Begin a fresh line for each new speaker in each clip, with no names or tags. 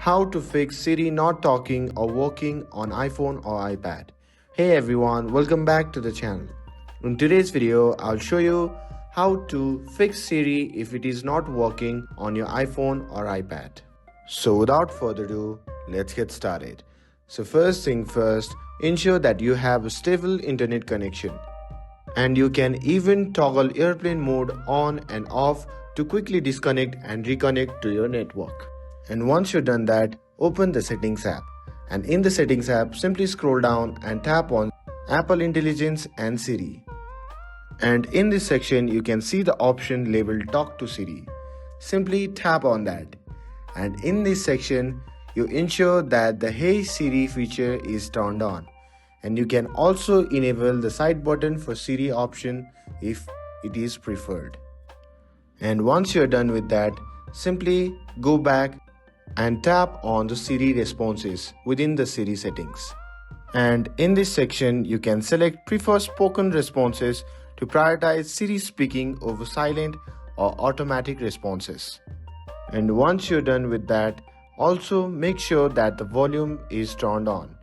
how to fix Siri not talking or working on iPhone or iPad. Hey everyone, welcome back to the channel. In today's video, I'll show you how to fix Siri if it is not working on your iPhone or iPad. So without further ado, let's get started. So first thing first, ensure that you have a stable internet connection. And you can even toggle airplane mode on and off to quickly disconnect and reconnect to your network. And once you've done that, open the Settings app. And in the Settings app, simply scroll down and tap on Apple Intelligence and Siri. And in this section, you can see the option labeled Talk to Siri. Simply tap on that. And in this section, you ensure that the Hey Siri feature is turned on. And you can also enable the side button for Siri option if it is preferred. And once you're done with that, simply go back and tap on the Siri responses within the Siri settings. And in this section, you can select Prefer Spoken Responses to prioritize Siri speaking over silent or automatic responses. And once you're done with that, also make sure that the volume is turned on.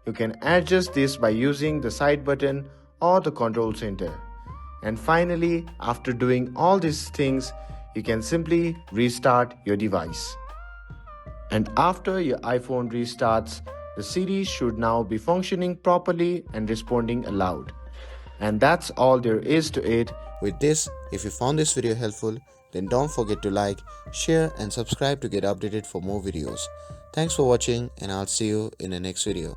You can adjust this by using the side button or the control center. And finally, after doing all these things, you can simply restart your device. And after your iPhone restarts, the Siri should now be functioning properly and responding aloud. And that's all there is to it.
With this, if you found this video helpful, then don't forget to like, share and subscribe to get updated for more videos. Thanks for watching and I'll see you in the next video.